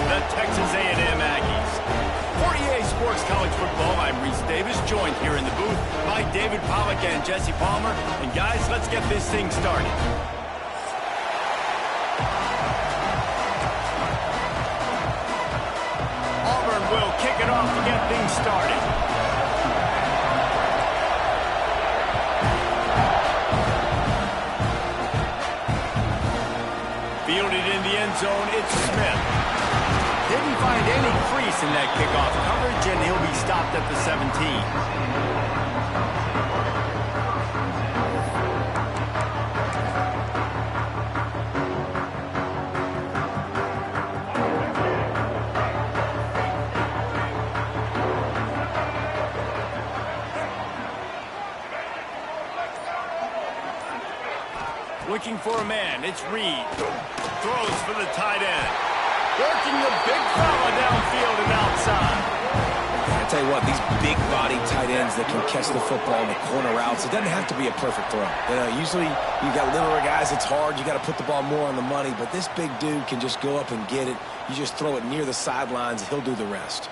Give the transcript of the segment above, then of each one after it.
the Texas A&M Aggies. For EA Sports College Football, I'm Reese Davis, joined here in the booth by David Pollack and Jesse Palmer. And guys, let's get this thing started. Auburn will kick it off to get things started. Fielded in the end zone, it's Smith. Didn't find any crease in that kickoff coverage, and he'll be stopped at the 17. Looking for a man, it's Reed. Throws for the tight end. Working the big fella downfield and outside. I tell you what, these big-bodied tight ends that can catch the football in the corner routes, it doesn't have to be a perfect throw. Usually you got littler guys, it's hard. You got to put the ball more on the money, but this big dude can just go up and get it. You just throw it near the sidelines, he'll do the rest.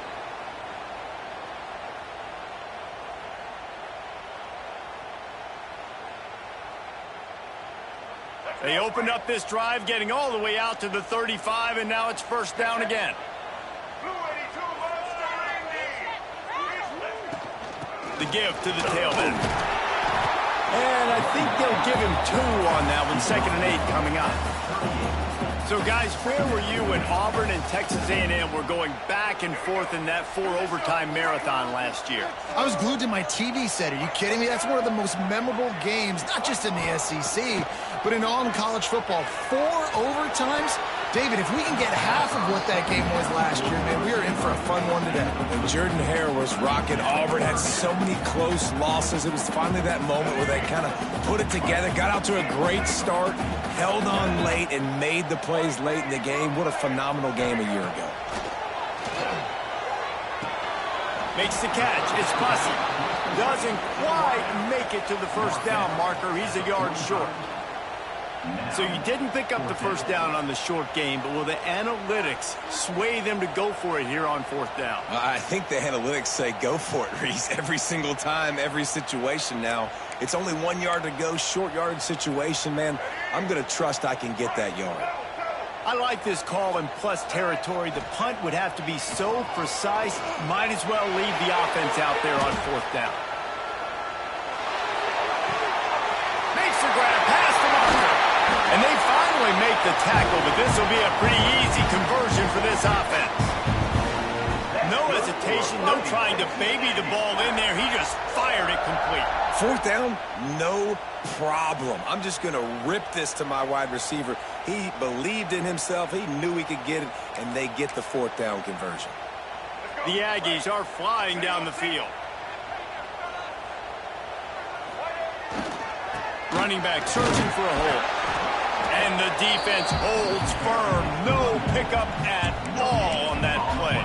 They opened up this drive, getting all the way out to the 35, and now it's first down again. The give to the tailback. And I think they'll give him 2 on that one, 2nd and 8 coming up. So, guys, where were you when Auburn and Texas A&M were going back and forth in that 4-overtime marathon last year? I was glued to my TV set. Are you kidding me? That's one of the most memorable games, not just in the SEC, but in all in college football. 4 overtimes? David, if we can get half of what that game was last year, man, we are in for a fun one today. And Jordan Hare was rocking. Auburn had so many close losses. It was finally that moment where they kind of put it together, got out to a great start, held on late, and made the plays late in the game. What a phenomenal game a year ago. Makes the catch. It's Bussey. Doesn't quite make it to the first down marker. He's a yard short. So you didn't pick up the first down on the short game, but will the analytics sway them to go for it here on 4th down? I think the analytics say go for it, Reese, every single time, every situation now. It's only 1 yard to go, short yardage situation, man. I'm going to trust I can get that yard. I like this call in plus territory. The punt would have to be so precise, might as well leave the offense out there on 4th down. Makes the grab, pass to Marker. And they finally make the tackle, but this will be a pretty easy conversion for this offense. No hesitation, no trying to baby the ball in there. He just fired it complete. 4th down, no problem. I'm just going to rip this to my wide receiver. He believed in himself. He knew he could get it, and they get the 4th down conversion. The Aggies are flying down the field. Running back searching for a hole. And the defense holds firm. No pickup at all on that play.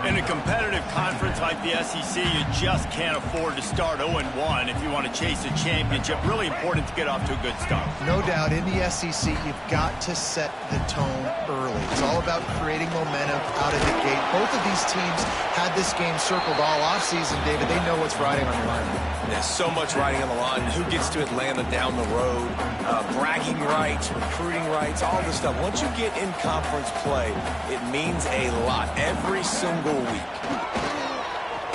In a competitive conference like the SEC, you just can't afford to start 0-1 if you want to chase a championship. Really important to get off to a good start. No doubt, in the SEC, you've got to set the tone early. It's all about creating momentum out of the gate. Both of these teams had this game circled all offseason, David. They know what's riding on the line. There's so much riding on the line. Who gets to Atlanta down the road? Bragging rights, recruiting rights, all this stuff. Once you get in conference play, it means a lot every single week.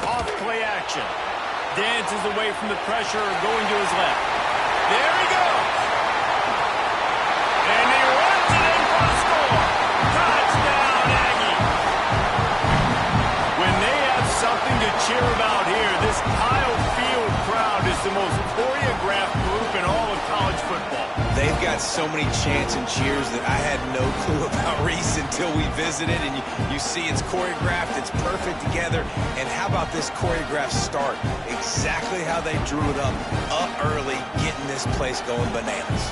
Off play action. Dances away from the pressure, going to his left. There he goes. And he runs it in for a score. Touchdown, Aggie. When they have something to cheer about here, this Kyle Field crowd is the most choreographed group in all of college football. They've got so many chants and cheers that I had no clue about, Reese, until we visited. And you see it's choreographed, it's perfect together. And how about this choreographed start? Exactly how they drew it up early, getting this place going bananas.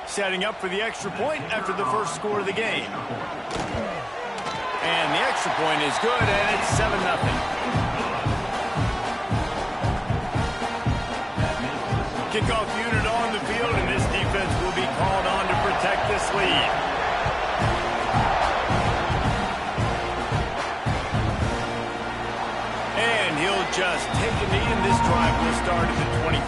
Setting up for the extra point after the first score of the game. And the extra point is good, and it's 7-0. Kickoff unit on the field, and this defense will be called on to protect this lead. And he'll just take a knee, and this drive will start at the 25.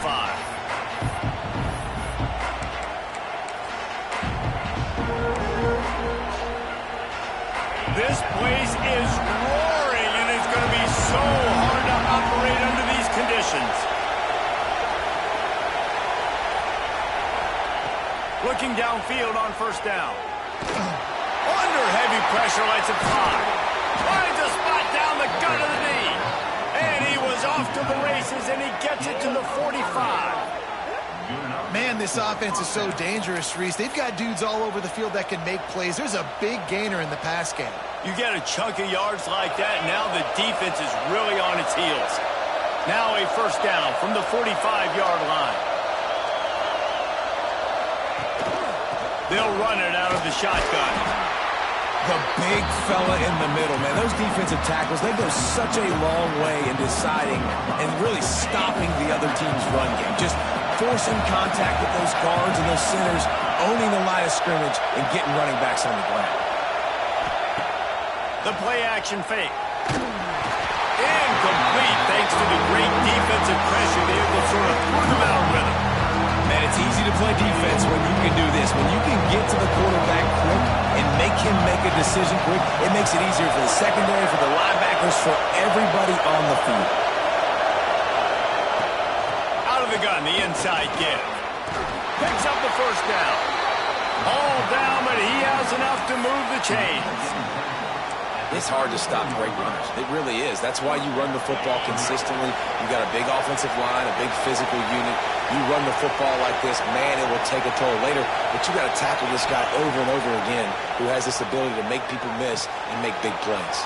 This place is roaring, and it's going to be so hard to operate under these conditions. Looking downfield on first down. Under heavy pressure, lets it fly. Finds a spot down the gut of the knee. And he was off to the races, and he gets it to the 45. Man, this offense is so dangerous, Reese. They've got dudes all over the field that can make plays. There's a big gainer in the pass game. You get a chunk of yards like that, and now the defense is really on its heels. Now a first down from the 45-yard line. They'll run it out of the shotgun. The big fella in the middle, man. Those defensive tackles, they go such a long way in deciding and really stopping the other team's run game. Just forcing contact with those guards and those centers, owning the line of scrimmage, and getting running backs on the ground. The play-action fake. Incomplete thanks to the great defensive pressure there that sort of threw them out of rhythm. Man, it's easy to play defense when you can do this. When you can get to the quarterback quick and make him make a decision quick, it makes it easier for the secondary, for the linebackers, for everybody on the field. Out of the gun, the inside give. Picks up the first down. All down, but he has enough to move the chains. It's hard to stop great runners. It really is. That's why you run the football consistently. You got a big offensive line, a big physical unit. You run the football like this, man, it will take a toll later. But you got to tackle this guy over and over again who has this ability to make people miss and make big plays.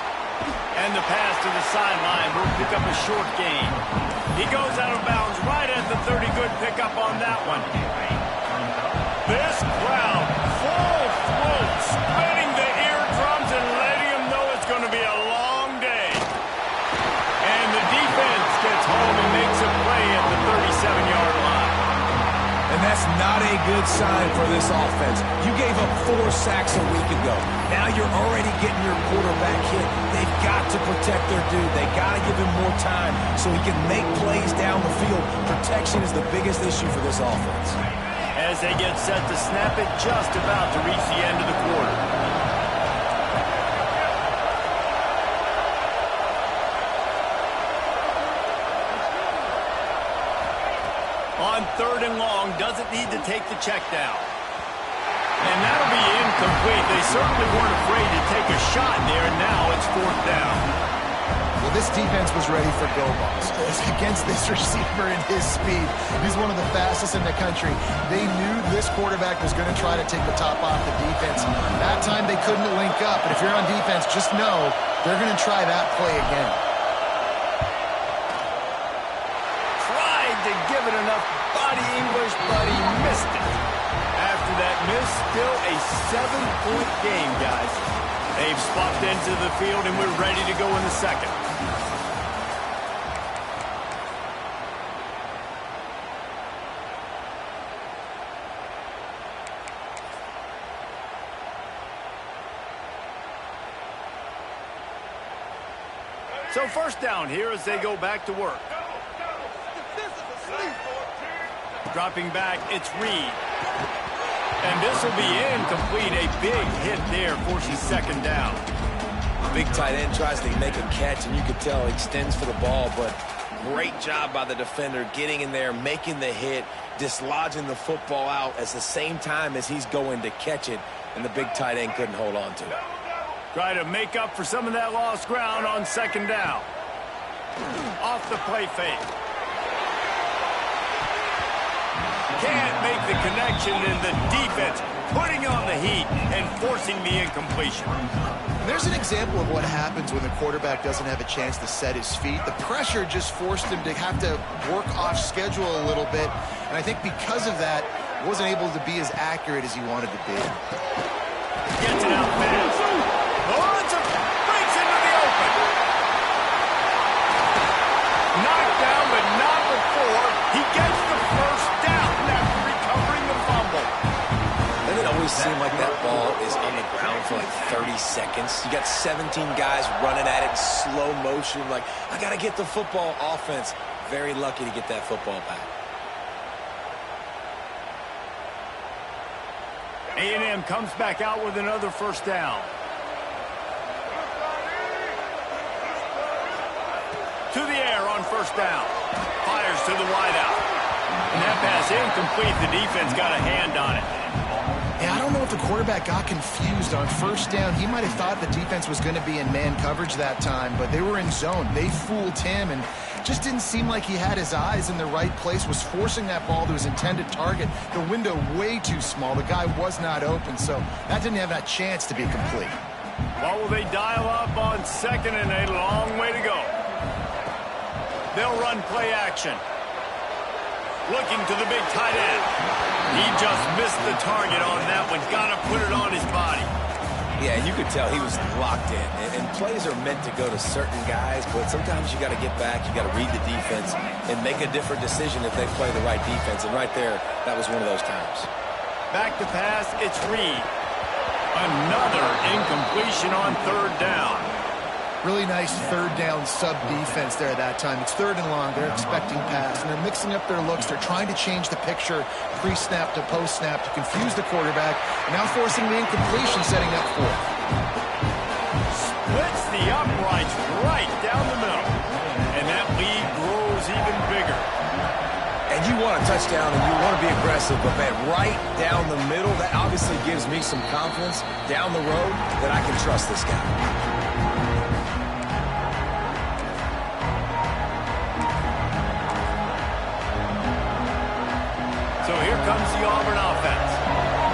And the pass to the sideline will pick up a short gain. He goes out of bounds right at the 30. Good pickup on that one. This crowd full throat, spinning the eardrums and letting him know it's going to be a long day. And the defense gets home and makes a play at the 37-yard line. And that's not a good sign for this offense. You gave up 4 sacks a week ago. Now you're already getting your quarterback hit. They've got to protect their dude. They got to give him more time so he can make plays down the field. Protection is the biggest issue for this offense. As they get set to snap it, just about to reach the end of the quarter. On 3rd and long, doesn't need to take the check down. And that'll be incomplete. They certainly weren't afraid to take a shot there, and now it's 4th down. Well, this defense was ready for go balls. Against this receiver and his speed, he's one of the fastest in the country. They knew this quarterback was going to try to take the top off the defense. That time they couldn't link up, but if you're on defense, just know they're going to try that play again. Tried to give it enough body English, but he missed it. After that miss, still a 7-point game, guys. They've swapped into the field, and we're ready to go in the second. So first down here as they go back to work. Dropping back, it's Reed. And this will be incomplete. A big hit there, forcing 2nd down. Big tight end tries to make a catch, and you can tell he extends for the ball, but great job by the defender getting in there, making the hit, dislodging the football out at the same time as he's going to catch it, and the big tight end couldn't hold on to it. Try to make up for some of that lost ground on 2nd down. Off the play fake. Can't make the connection, and the defense putting on the heat and forcing the incompletion. There's an example of what happens when the quarterback doesn't have a chance to set his feet. The pressure just forced him to have to work off schedule a little bit, and I think because of that, wasn't able to be as accurate as he wanted to be. Gets it out fast. Breaks into the open. Knocked down, but not before he gets the first down. 30 seconds. You got 17 guys running at it in slow motion. Like, I got to get the football. Offense, very lucky to get that football back. A&M comes back out with another first down. To the air on first down. Fires to the wideout. And that pass incomplete. The defense got a hand on it. Yeah, I don't know if the quarterback got confused on first down. He might have thought the defense was going to be in man coverage that time, but they were in zone. They fooled him and just didn't seem like he had his eyes in the right place, was forcing that ball to his intended target. The window way too small. The guy was not open, so that didn't have that chance to be complete. What will they dial up on second and a long way to go? They'll run play action. Looking to the big tight end. He just missed the target on that one. Got to put it on his body. Yeah, you could tell he was locked in. And plays are meant to go to certain guys, but sometimes you got to get back. You got to read the defense and make a different decision if they play the right defense. And right there, that was one of those times. Back to pass, it's Reed. Another incompletion on third down. Really nice third down sub defense there that time. It's third and long. They're expecting pass, and they're mixing up their looks. They're trying to change the picture pre-snap to post-snap to confuse the quarterback. Now forcing the incompletion, setting up fourth. Splits the uprights right down the middle. And that lead grows even bigger. And you want a touchdown and you want to be aggressive, but man, right down the middle, that obviously gives me some confidence down the road that I can trust this guy. So here comes the Auburn offense.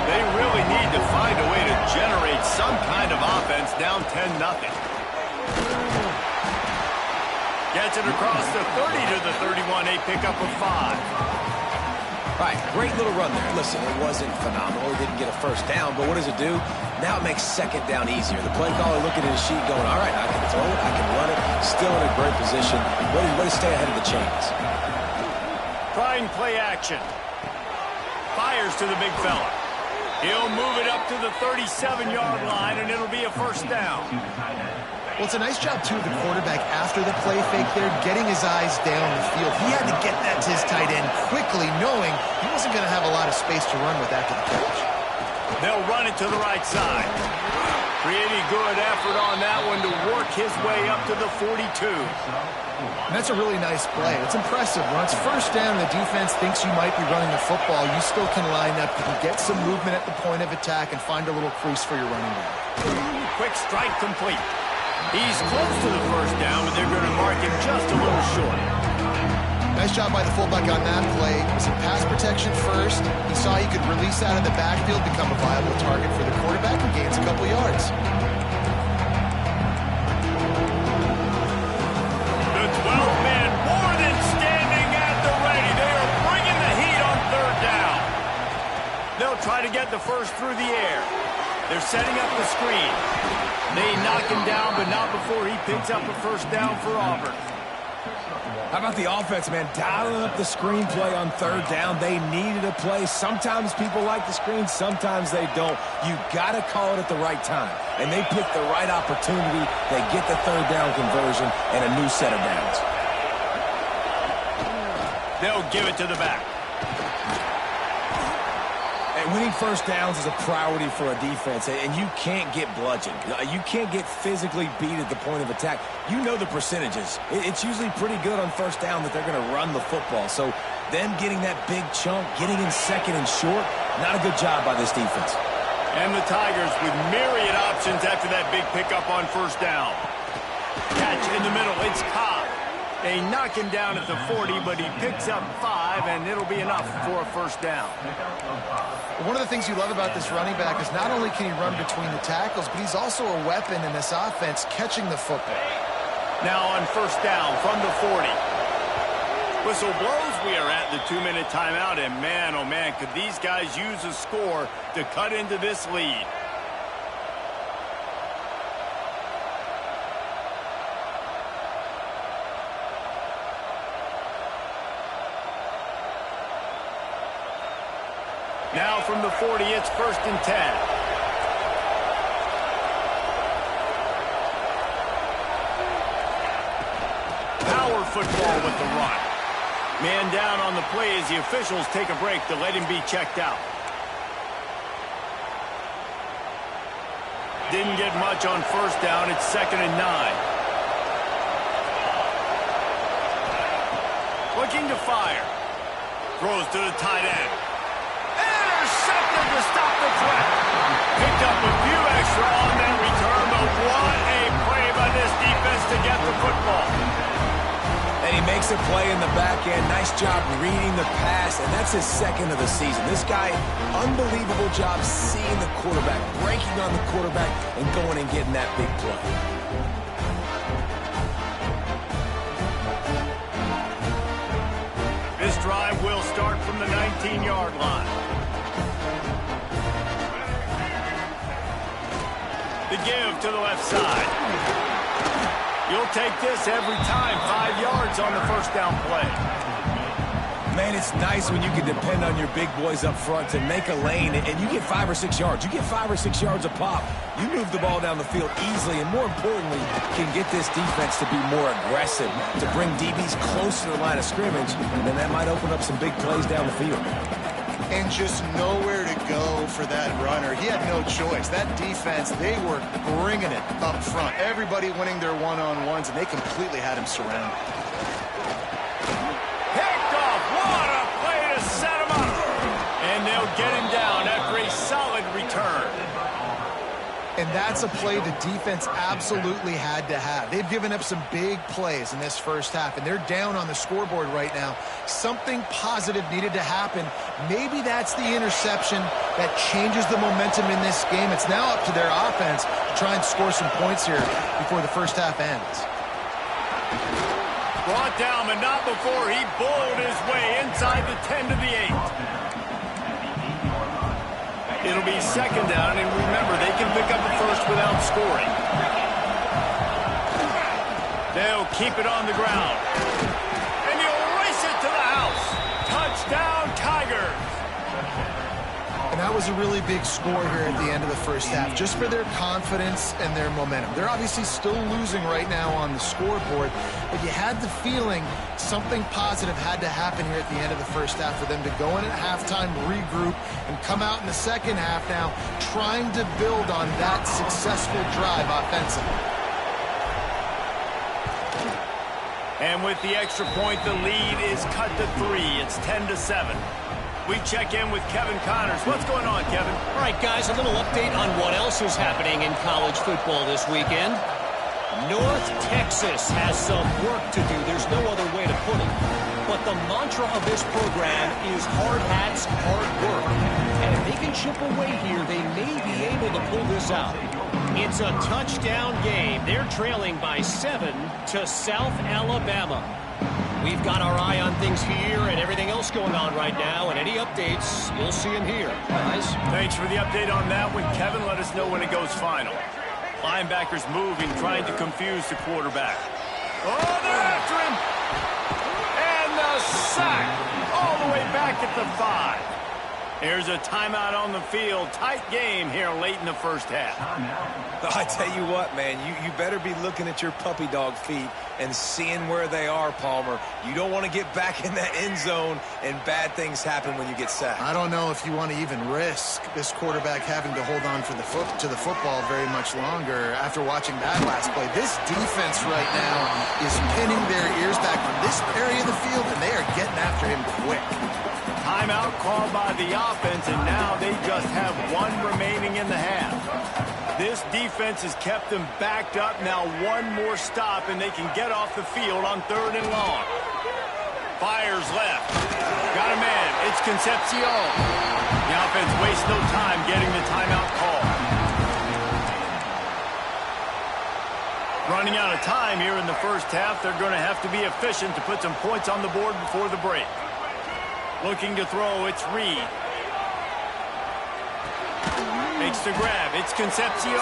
They really need to find a way to generate some kind of offense down 10-0. Gets it across the 30 to the 31, a pickup of 5. All right, great little run there. Listen, it wasn't phenomenal. He didn't get a first down, but what does it do? Now it makes second down easier. The play caller looking at his sheet going, all right, I can throw it, I can run it, still in a great position. Way to stay ahead of the chains. Trying play action. Fires to the big fella. He'll move it up to the 37-yard line, and it'll be a first down. Well, it's a nice job, too, of the quarterback after the play fake there, getting his eyes down the field. He had to get that to his tight end quickly, knowing he wasn't going to have a lot of space to run with after the catch. They'll run it to the right side. Pretty good effort on that one to work his way up to the 42. And that's a really nice play. It's impressive. When it's first down, the defense thinks you might be running the football. You still can line up. You can get some movement at the point of attack and find a little crease for your running back. Quick strike complete. He's close to the first down, but they're going to mark him just a little short. Nice job by the fullback on that play. Some pass protection first. He saw he could release out of the backfield, become a viable target for the quarterback, and gains a couple yards. The 12 men more than standing at the ready. They are bringing the heat on third down. They'll try to get the first through the air. They're setting up the screen. They knock him down, but not before he picks up a first down for Auburn. How about the offense, man? Dialing up the screen play on third down. They needed a play. Sometimes people like the screen, sometimes they don't. You got to call it at the right time. And they picked the right opportunity. They get the third down conversion and a new set of downs. They'll give it to the back. And winning first downs is a priority for a defense, and you can't get bludgeoned. You can't get physically beat at the point of attack. You know the percentages. It's usually pretty good on first down that they're going to run the football. So them getting that big chunk, getting in second and short, not a good job by this defense. And the Tigers with myriad options after that big pickup on first down. Catch in the middle. It's Cobb. They knock him down at the 40, but he picks up 5, and it'll be enough for a first down. One of the things you love about this running back is not only can he run between the tackles, but he's also a weapon in this offense catching the football. Now on first down from the 40. Whistle blows. We are at the 2-minute timeout, and man, oh man, could these guys use a score to cut into this lead. Now from the 40, it's 1st and 10. power football with the run. Man down on the play as the officials take a break to let him be checked out. Didn't get much on first down. It's 2nd and 9. Looking to fire. Throws to the tight end. Intercepted to stop the threat. Picked up a few extra on that return, but what a play by this defense to get the football. And he makes a play in the back end. Nice job reading the pass, and that's his 2nd of the season. This guy, unbelievable job seeing the quarterback, breaking on the quarterback, and going and getting that big play. This drive will start from the 19-yard line. The give to the left side. You'll take this every time. 5 yards on the first down play. Man, it's nice when you can depend on your big boys up front to make a lane, and you get 5 or 6 yards. You get 5 or 6 yards a pop. You move the ball down the field easily, and more importantly, can get this defense to be more aggressive, to bring DBs close to the line of scrimmage, and then that might open up some big plays down the field. And just nowhere to go for that runner. He had no choice. That defense, they were bringing it up front. Everybody winning their one-on-ones, and they completely had him surrounded. Picked off. What a play to set him up. And they'll get him down after a solid return. And that's a play the defense absolutely had to have. They've given up some big plays in this first half, and they're down on the scoreboard right now. Something positive needed to happen. Maybe that's the interception that changes the momentum in this game. It's now up to their offense to try and score some points here before the first half ends. Brought down, but not before he bowled his way inside the 10 to the 8. It'll be 2nd down, and remember, they can pick up a first without scoring. They'll keep it on the ground. And he'll race it to the house. Touchdown, Tigers. And that was a really big score here at the end of the first half, just for their confidence and their momentum. They're obviously still losing right now on the scoreboard, but you had the feeling something positive had to happen here at the end of the first half for them to go in at halftime, regroup, and come out in the second half now trying to build on that successful drive offensively. And with the extra point, the lead is cut to 3. It's 10-7. We check in with Kevin Connors. What's going on, Kevin? All right, guys, a little update on what else is happening in college football this weekend. North Texas has some work to do. There's no other way to put it. But the mantra of this program is hard hats, hard work. And if they can chip away here, they may be able to pull this out. It's a touchdown game. They're trailing by 7 to South Alabama. We've got our eye on things here and everything else going on right now, and any updates, you'll see them here. Guys, thanks for the update on that one, Kevin. Let us know when it goes final. Linebackers moving, trying to confuse the quarterback. Oh, they're after him! And the sack all the way back at the 5. There's a timeout on the field. Tight game here late in the first half. I tell you what, man, you better be looking at your puppy dog feet and seeing where they are, Palmer. You don't want to get back in that end zone and bad things happen when you get sacked. I don't know if you want to even risk this quarterback having to hold on for to the football very much longer after watching that last play. This defense right now is pinning their ears back on this area of the field, and they are getting after him quick. Timeout called by the offense, and now they just have 1 remaining in the half. This defense has kept them backed up. Now 1 more stop, and they can get off the field on 3rd and long. Fires left. Got a man. It's Concepcion. The offense wastes no time getting the timeout call. Running out of time here in the first half. They're going to have to be efficient to put some points on the board before the break. Looking to throw, it's Reed. Makes the grab, it's Concepcion.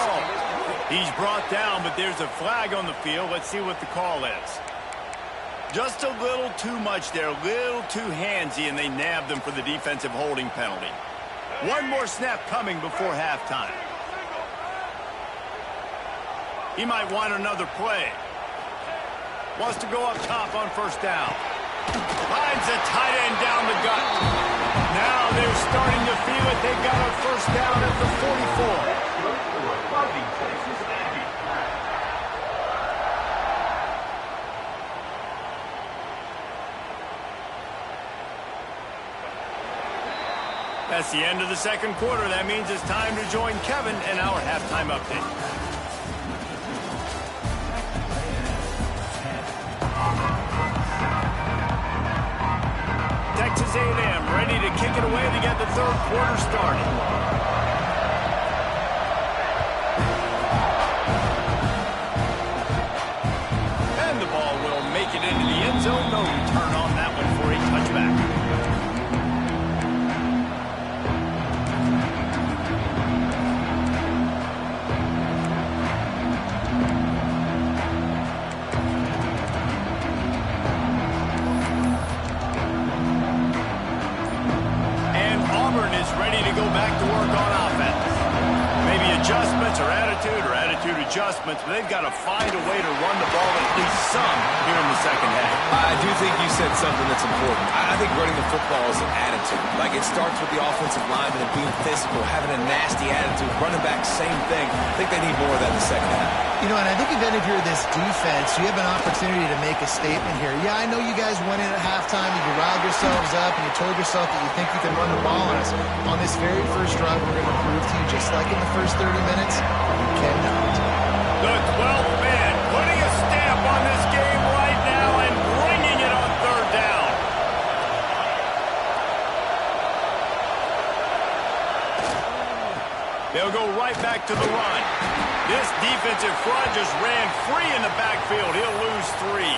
He's brought down, but there's a flag on the field. Let's see what the call is. Just a little too much there, a little too handsy, and they nabbed them for the defensive holding penalty. 1 more snap coming before halftime. He might want another play. Wants to go up top on first down. Finds a tight end down the gut. Now they're starting to feel it. They've got a first down at the 44. That's the end of the second quarter. That means it's time to join Kevin in our halftime update. Texas A&M ready to kick it away to get the third quarter started. And the ball will make it into the end zone. No return on that one for a touchback. Auburn is ready to go back to work on offense. Maybe adjustments or attitude adjustments, but they've got to find a way to run the ball at least some here in the second half. I do think you said something that's important. I think running the football is an attitude. Like, it starts with the offensive lineman and being physical, having a nasty attitude. Running back, same thing. I think they need more of that in the second half. You know, and I think even if you're this defense, you have an opportunity to make a statement here. Yeah, I know you guys went in at halftime and you riled yourselves up and you told yourself that you think you can run the ball on us. On this very first drive, we're going to prove to you, just like in the first 30 minutes, you cannot. The 12th man putting a stamp on this game right now and bringing it on third down. They'll go right back to the run. This defensive front just ran free in the backfield. He'll lose 3.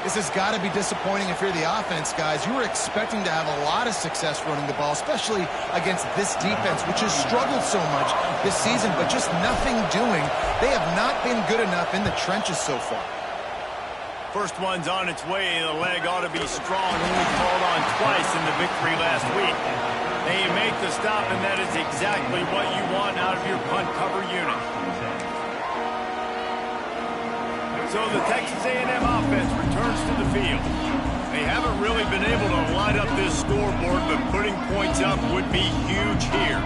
This has got to be disappointing if you're the offense, guys. You were expecting to have a lot of success running the ball, especially against this defense, which has struggled so much this season, but just nothing doing. They have not been good enough in the trenches so far. First one's on its way. The leg ought to be strong. Only called on twice in the victory last week. They make the stop, and that is exactly what you want out of your punt cover unit. So the Texas A&M offense returns to the field. They haven't really been able to light up this scoreboard, but putting points up would be huge here.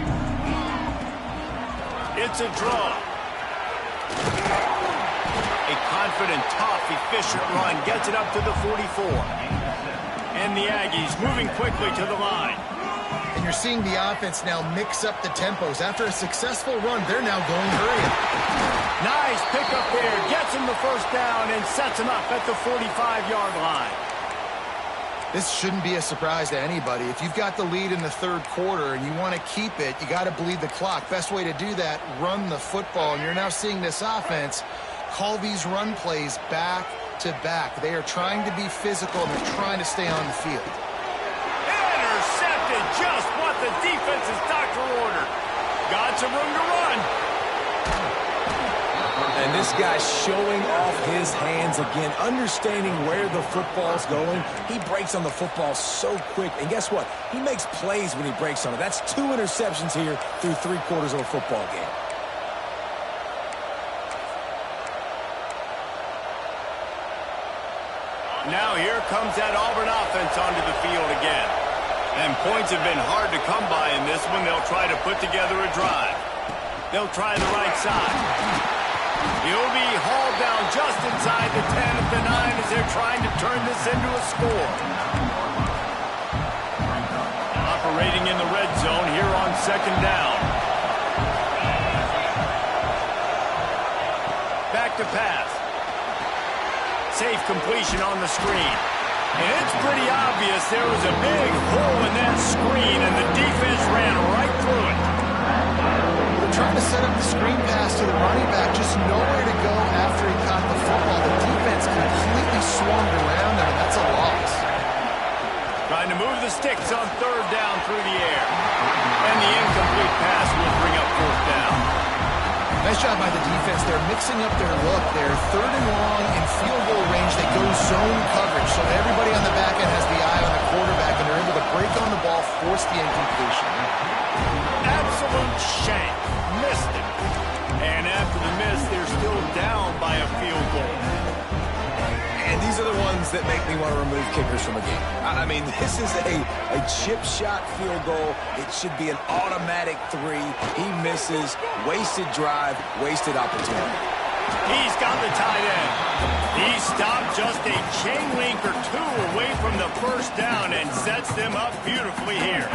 It's a draw. A confident, tough, efficient run gets it up to the 44. And the Aggies moving quickly to the line. And you're seeing the offense now mix up the tempos. After a successful run, they're now going hurry. Nice pickup there. Gets him the first down and sets him up at the 45-yard line. This shouldn't be a surprise to anybody. If you've got the lead in the third quarter and you want to keep it, you got to bleed the clock. Best way to do that, run the football. And you're now seeing this offense call these run plays back to back. They are trying to be physical and they're trying to stay on the field. Intercepted, just what the defense's doctor ordered. Got some room to run. And this guy's showing off his hands again, understanding where the football's going. He breaks on the football so quick. And guess what? He makes plays when he breaks on it. That's 2 interceptions here through 3 quarters of a football game. Now here comes that Auburn offense onto the field again. And points have been hard to come by in this one. They'll try to put together a drive. They'll try the right side. He'll be hauled down just inside the 10 at the 9 as they're trying to turn this into a score. Operating in the red zone here on second down. Back to pass. Safe completion on the screen. And it's pretty obvious there was a big hole in that screen, and the defense ran right through it. They're trying to set up the screen pass to the running back, just nowhere to go after he caught the football. The defense completely swarmed around him, and that's a loss. Trying to move the sticks on third down through the air. And the incomplete pass will bring up fourth down. Nice job by the defense. They're mixing up their look. They're third and long in field goal range. They go zone coverage, so everybody on the back end has the eye on the quarterback, and they're able to break on the ball, force the incompletion. Absolute shank. Missed it. And after the miss, they're still down by a field goal. things that make me want to remove kickers from a game. I mean, this is a chip shot field goal. It should be an automatic 3. He misses. Wasted drive, wasted opportunity. He's got the tight end. He stopped just a chain link or 2 away from the first down and sets them up beautifully here.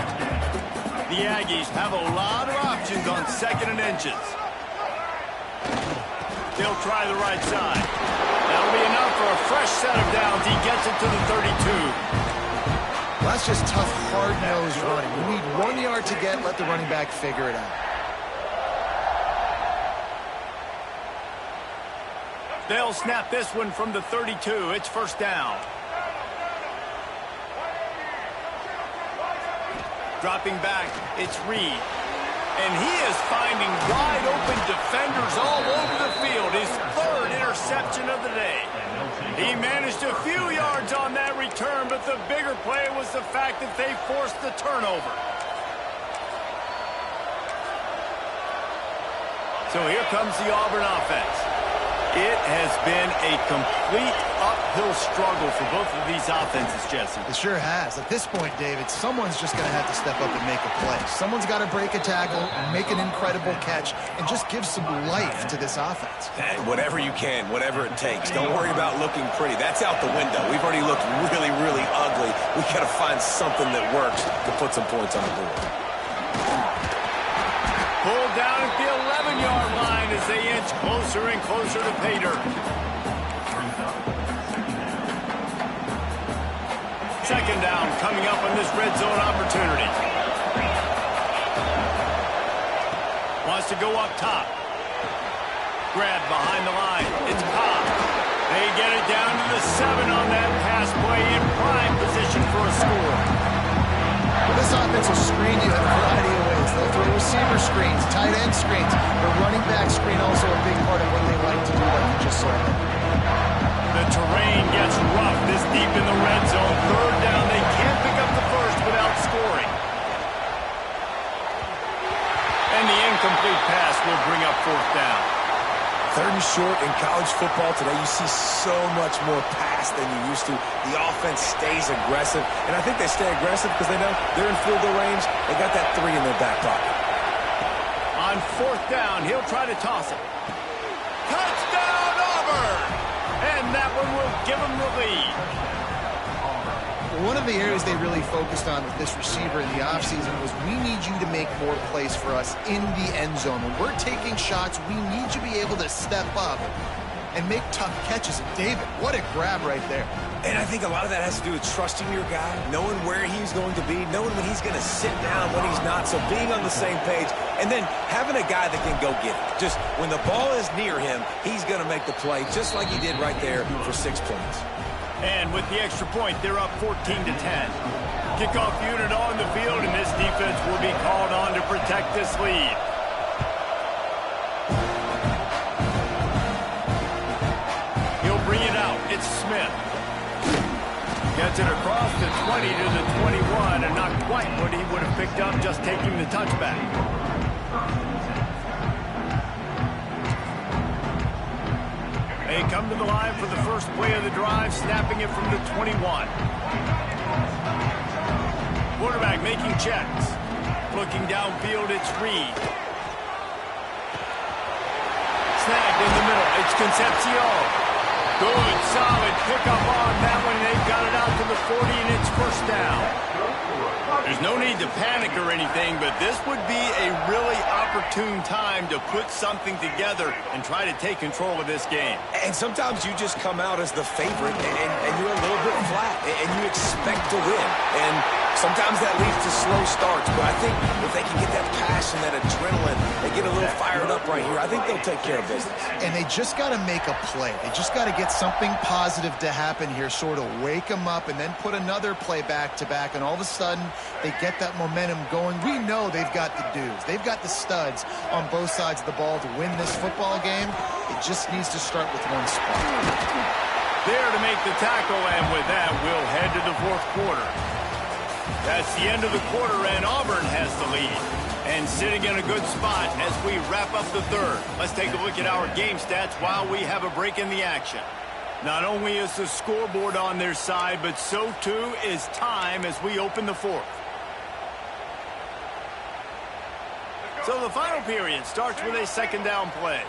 The Aggies have a lot of options on 2nd and inches. They'll try the right side. That'll be enough for a fresh set of downs. He gets it to the 32. Well, that's just tough, hard-nosed running. You need 1 yard to get, let the running back figure it out. They'll snap this one from the 32. It's first down. Dropping back, it's Reed. And he is finding wide-open defenders all over the field. His 3rd interception of the day. He managed a few yards on that return, but the bigger play was the fact that they forced the turnover. So here comes the Auburn offense. It has been a complete uphill struggle for both of these offenses, Jesse. It sure has. At this point, David, someone's just going to have to step up and make a play. Someone's got to break a tackle, make an incredible catch, and just give some life to this offense. Hey, whatever you can, whatever it takes. Don't worry about looking pretty. That's out the window. We've already looked really, really ugly. We've got to find something that works to put some points on the board. Pulled down at the 11-yard line as they inch closer and closer to pay dirt. 2nd down coming up on this red zone opportunity. Wants to go up top. Grab behind the line. It's Cobb. They get it down to the 7 on that pass play in prime position for a score. Well, this offense will screen you in a variety of ways. They'll throw receiver screens, tight end screens. The running back screen also a big part of what they like to do, like you just saw. The terrain gets rough this deep in the red zone. 3rd down. They can't pick up the first without scoring. And the incomplete pass will bring up 4th down. 3rd and short in college football today. You see so much more pass than you used to. The offense stays aggressive, and I think they stay aggressive because they know they're in field goal range. They got that 3 in their back pocket. On 4th down, he'll try to toss it. Touchdown, Auburn! And that one will give them the lead. One of the areas they really focused on with this receiver in the offseason was we need you to make more plays for us in the end zone. When we're taking shots, we need you to be able to step up and make tough catches. And David, what a grab right there. And I think a lot of that has to do with trusting your guy, knowing where he's going to be, knowing when he's going to sit down, when he's not. So being on the same page, and then having a guy that can go get it. Just when the ball is near him, he's going to make the play, just like he did right there for 6 points. And with the extra point, they're up 14-10. Kickoff unit on the field, and this defense will be called on to protect this lead. He'll bring it out. It's Smith. Gets it across the 20 to the 21, and not quite what he would have picked up just taking the touchback. They come to the line for the first play of the drive, snapping it from the 21. Quarterback making checks. Looking downfield, it's Reed. Snagged in the middle, it's Concepcion. Good, solid pickup on that one. They've got it out to the 40, and it's first down. There's no need to panic or anything, but this would be a really opportune time to put something together and try to take control of this game. And sometimes you just come out as the favorite, and you're a little bit flat, and you expect to win. And sometimes that leads to slow starts, but I think if they can get that passion, that adrenaline, they get a little fired up right here, I think they'll take care of business. And they just got to make a play. They just got to get something positive to happen here, sort of wake them up, and then put another play back-to-back, and all of a sudden they get that momentum going. We know they've got the dudes. They've got the studs on both sides of the ball to win this football game. It just needs to start with one spot. There to make the tackle, and with that, we'll head to the 4th quarter. That's the end of the quarter, and Auburn has the lead. And sitting in a good spot as we wrap up the 3rd. Let's take a look at our game stats while we have a break in the action. Not only is the scoreboard on their side, but so too is time as we open the fourth. So the final period starts with a second down play.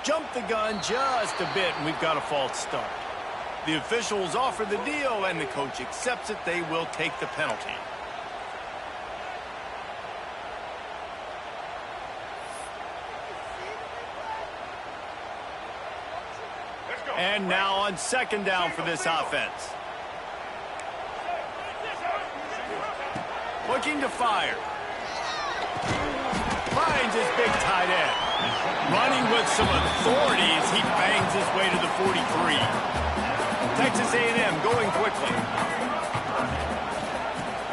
Jump the gun just a bit, and we've got a false start. The officials offer the deal, and the coach accepts it. They will take the penalty. And now on second down for this offense. Looking to fire. Finds his big tight end. Running with some authority as he bangs his way to the 43. Texas A&M going quickly.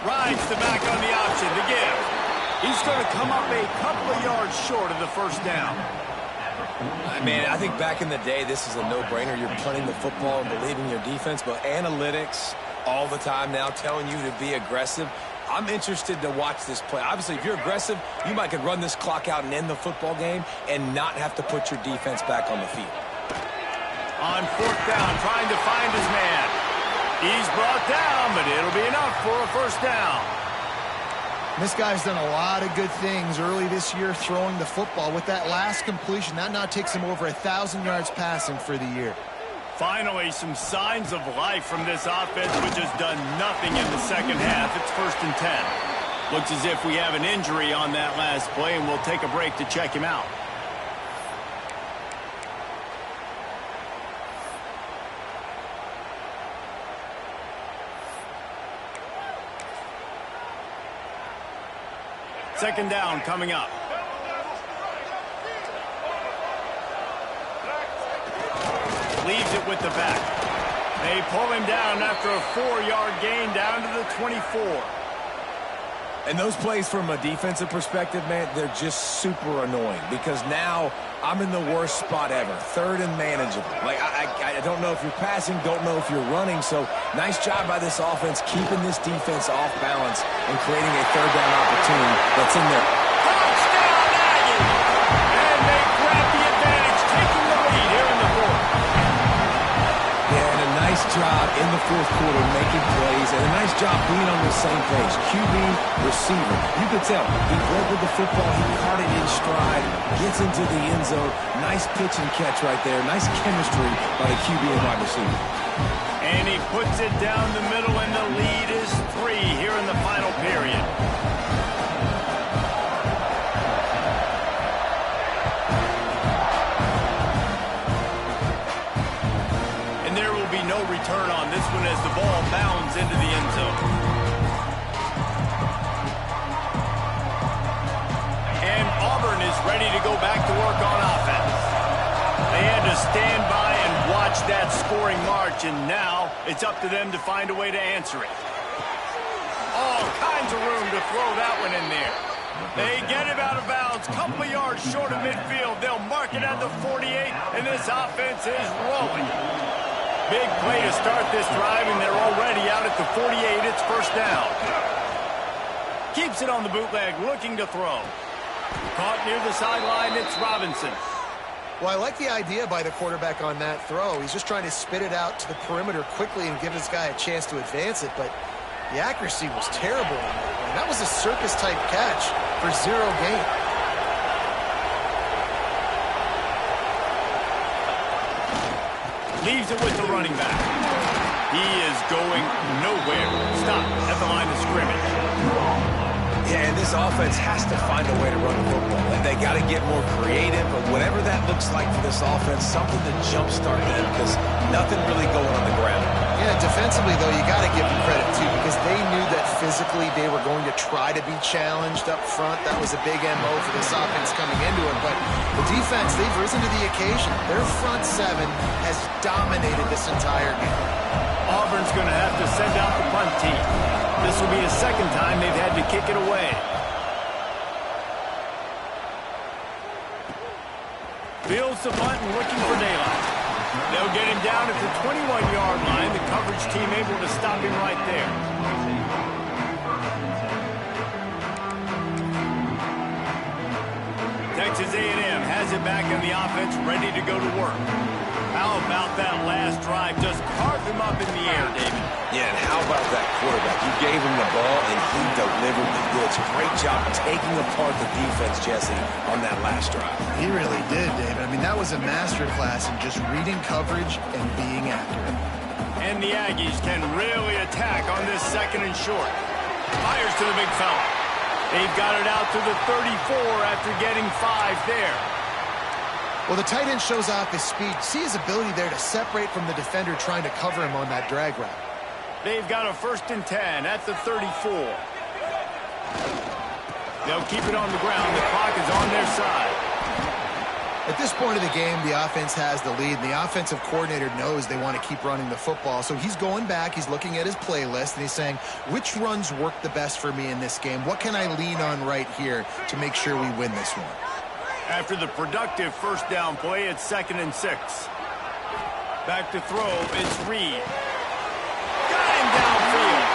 Rides the back on the option to give. He's going to come up a couple of yards short of the first down. Man, I think back in the day, this is a no-brainer. You're punting the football and believing your defense, but analytics all the time now telling you to be aggressive. I'm interested to watch this play. Obviously, if you're aggressive, you might could run this clock out and end the football game and not have to put your defense back on the field. On fourth down, trying to find his man. He's brought down, but it'll be enough for a first down. This guy's done a lot of good things early this year throwing the football. With that last completion, that now takes him over 1,000 yards passing for the year. Finally, some signs of life from this offense, which has done nothing in the second half. It's 1st and 10. Looks as if we have an injury on that last play, and we'll take a break to check him out. Second down coming up. Leaves it with the back. They pull him down after a 4-yard gain down to the 24. And those plays from a defensive perspective, man, they're just super annoying because now I'm in the worst spot ever. 3rd and manageable. Like, I don't know if you're passing, don't know if you're running. So nice job by this offense keeping this defense off balance and creating a 3rd down opportunity that's in there. Touchdown, Aggies! And they grab the advantage, taking the lead here in the fourth. Yeah, and a nice job in the 4th quarter making plays and a nice job being on the same page. QB, receiver. You could tell he led with the football. He caught it in stride, gets into the end zone. Nice pitch and catch right there. Nice chemistry by the QB and wide receiver. And he puts it down the middle, and the lead is 3 here in the final period. And there will be no return on this one as the ball bounds into the end zone. And Auburn is ready to go back to work on offense. They had to stand by and watch that scoring march, and now it's up to them to find a way to answer it. All kinds of room to throw that one in there. They get him out of bounds, couple of yards short of midfield. They'll mark it at the 48, and this offense is rolling. Big play to start this drive, and they're already out at the 48. It's first down. Keeps it on the bootleg, looking to throw. Caught near the sideline, it's Robinson. Well, I like the idea by the quarterback on that throw. He's just trying to spit it out to the perimeter quickly and give this guy a chance to advance it, but the accuracy was terrible on that one. That was a circus-type catch for 0 gain. Leaves it with the running back. He is going nowhere. Stop at the line of scrimmage. Yeah, and this offense has to find a way to run the football. They got to get more creative, but whatever that looks like for this offense, something to jumpstart them because nothing really going on the ground. Yeah, defensively, though, you got to give them credit, too, because they knew that physically they were going to try to be challenged up front. That was a big MO for this offense coming into it, but the defense, they've risen to the occasion. Their front 7 has dominated this entire game. Auburn's going to have to send out the punt team. This will be the second time they've had to kick it away. Fields the punt and looking for daylight. They'll get him down at the 21-yard line. The coverage team able to stop him right there. Texas A&M has it back in the offense, ready to go to work. How about that last drive? Just carved him up in the air, David. Yeah, and how about that quarterback? You gave him the ball, and he delivered the goods. Great job taking apart the defense, Jesse, on that last drive. He really did, David. I mean, that was a masterclass in just reading coverage and being accurate. And the Aggies can really attack on this second and short. Fires to the big fella. They've got it out to the 34 after getting 5 there. Well, the tight end shows off his speed. See his ability there to separate from the defender trying to cover him on that drag route. They've got a 1st and 10 at the 34. They'll keep it on the ground. The clock is on their side. At this point of the game, the offense has the lead, and the offensive coordinator knows they want to keep running the football. So he's going back, he's looking at his playlist, and he's saying, which runs work the best for me in this game? What can I lean on right here to make sure we win this one? After the productive first down play, it's 2nd and 6. Back to throw, it's Reed. Got him downfield.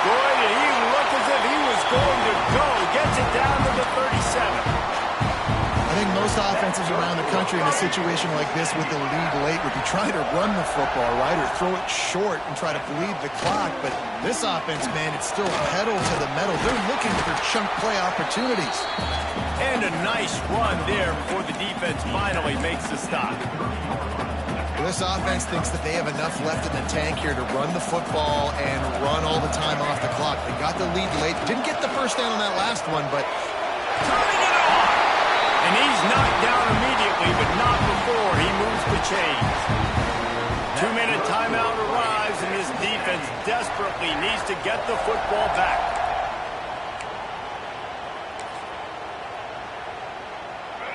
Boy, did he look as if he was going to go. Gets it down to the 37. I think most offenses around the country in a situation like this with the lead late would be trying to run the football, right, or throw it short and try to bleed the clock. But this offense, man, it's still pedal to the metal. They're looking for chunk play opportunities. And a nice run there before the defense finally makes the stop. This offense thinks that they have enough left in the tank here to run the football and run all the time off the clock. They got the lead late. Didn't get the first down on that last one, but turning it on. And he's knocked down immediately, but not before he moves the chains. 2-minute timeout arrives, and this defense desperately needs to get the football back.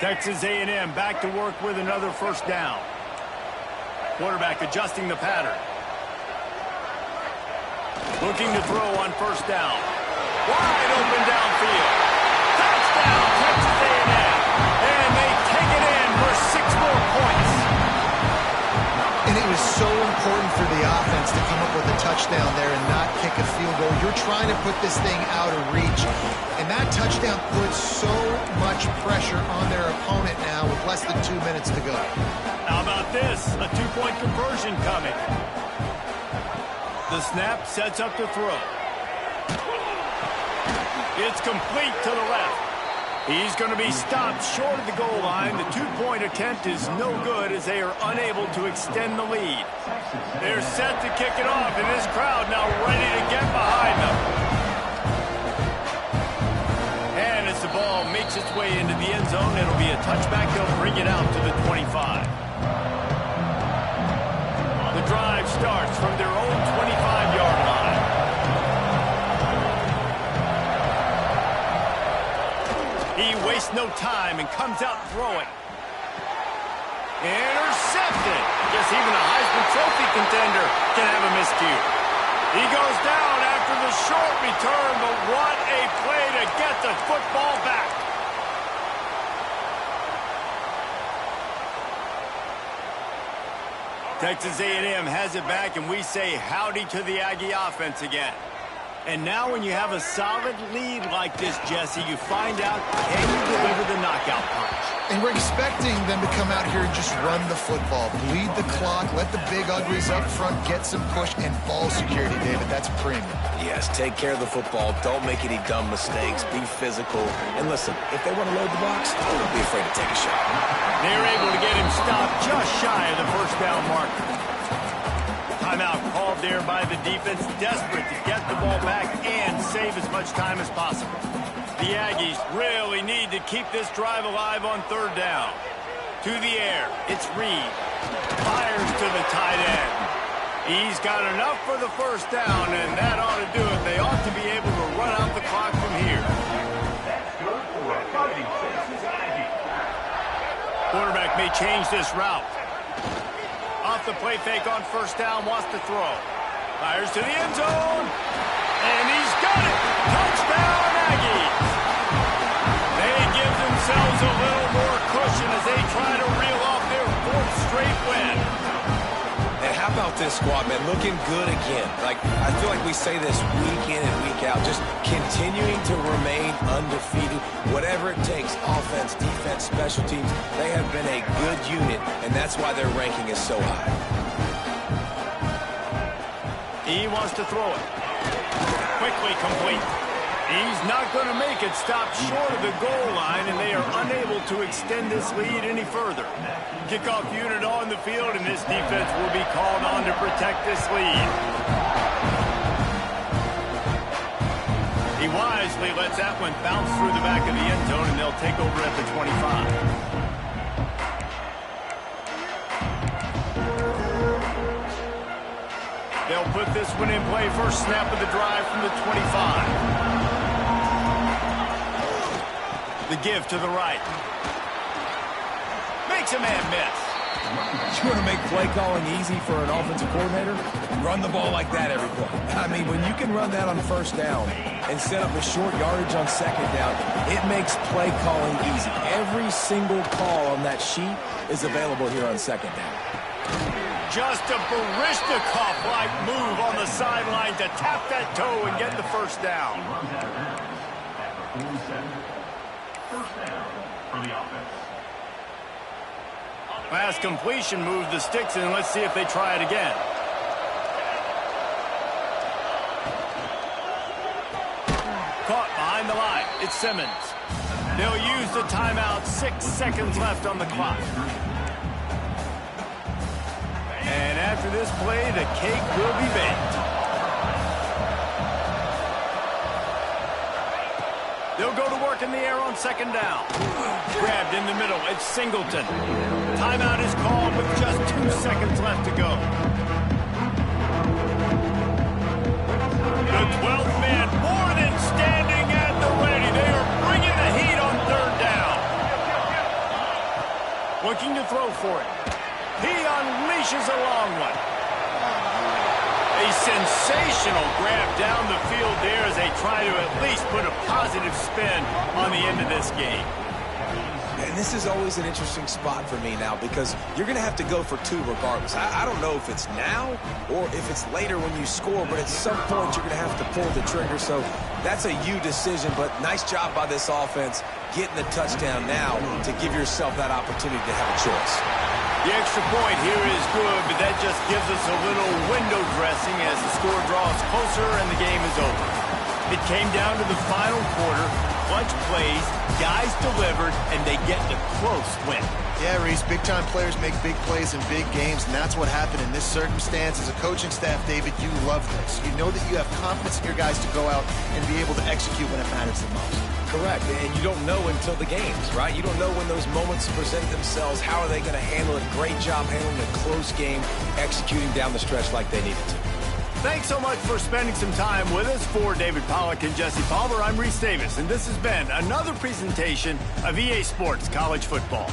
Texas A&M back to work with another first down. Quarterback adjusting the pattern. Looking to throw on first down. Wide open downfield. Touchdown, Texas A&M. And they take it in for 6 more points. And it was so important for the offense to come up with a touchdown there and not kick a field goal. You're trying to put this thing out of reach. And that touchdown puts so much pressure on their opponent now with less than 2 minutes to go. How about this? A 2-point conversion coming. The snap sets up the throw. It's complete to the left. He's going to be stopped short of the goal line. The 2-point attempt is no good as they are unable to extend the lead. They're set to kick it off, and this crowd now ready to get behind them. And as the ball makes its way into the end zone, it'll be a touchback. They'll bring it out to the 25. The drive starts from their own 25-yard line. He wastes no time and comes out throwing. Intercepted. I guess even a Heisman Trophy contender can have a miscue. He goes down after the short return, but what a play to get the football back. Texas A&M has it back, and we say howdy to the Aggie offense again. And now when you have a solid lead like this, Jesse, you find out, can you deliver the knockout punch? And we're expecting them to come out here and just run the football, bleed the clock, let the big uglies up front get some push, and ball security, David. That's premium. Yes, take care of the football. Don't make any dumb mistakes. Be physical. And listen, if they want to load the box, don't be afraid to take a shot. They're able to get him stopped just shy of the first down marker. Timeout called there by the defense, desperate to get the ball back and save as much time as possible. The Aggies really need to keep this drive alive on third down. To the air, it's Reed. Fires to the tight end. He's got enough for the first down, and that ought to do it. They ought to be able to run out the clock from here. Quarterback may change this route. Off the play fake on first down, wants to throw. Fires to the end zone. And he's got it. Touchdown, Aggies. They give themselves a little more cushion as they try to reel off their 4th straight win. this squad, man, looking good again. Like, I feel like we say this week in and week out, just continuing to remain undefeated. Whatever it takes, offense, defense, special teams, they have been a good unit, and that's why their ranking is so high. He wants to throw it. Quickly complete. He's not going to make it. Stop short of the goal line, and they are unable to extend this lead any further. Kickoff unit on the field, and this defense will be called on to protect this lead. He wisely lets that one bounce through the back of the end zone, and they'll take over at the 25. They'll put this one in play. First snap of the drive from the 25. The give to the right. Makes a man miss. You want to make play calling easy for an offensive coordinator? Run the ball like that every play. I mean, when you can run that on first down and set up a short yardage on second down, it makes play calling easy. Every single call on that sheet is available here on second down. Just a Baryshnikov-like move on the sideline to tap that toe and get the first down. First down for the offense. Last completion moved the sticks in. Let's see if they try it again. Caught behind the line. It's Simmons. They'll use the timeout. 6 seconds left on the clock. And after this play, the cake will be baked. They'll go to work in the air on second down. Grabbed in the middle. It's Singleton. Timeout is called with just 2 seconds left to go. The 12th man more than standing at the ready. They are bringing the heat on third down. Looking to throw for it. He unleashes a long one. A sensational grab down the field there as they try to at least put a positive spin on the end of this game. And this is always an interesting spot for me now because you're going to have to go for 2 regardless. I don't know if it's now or if it's later when you score, but at some point you're going to have to pull the trigger. So that's a you decision, but nice job by this offense getting the touchdown now to give yourself that opportunity to have a choice. The extra point here is good, but that just gives us a little window dressing as the score draws closer and the game is over. It came down to the final quarter. Clutch plays, guys delivered, and they get the close win. Yeah, Reese, big-time players make big plays in big games, and that's what happened in this circumstance. As a coaching staff, David, you love this. You know that you have confidence in your guys to go out and be able to execute when it matters the most. Correct, and you don't know until the games, right? You don't know when those moments present themselves. How are they going to handle it? Great job handling a close game, executing down the stretch like they needed to. Thanks so much for spending some time with us. For David Pollack and Jesse Palmer, I'm Reese Davis, and this has been another presentation of EA Sports College Football.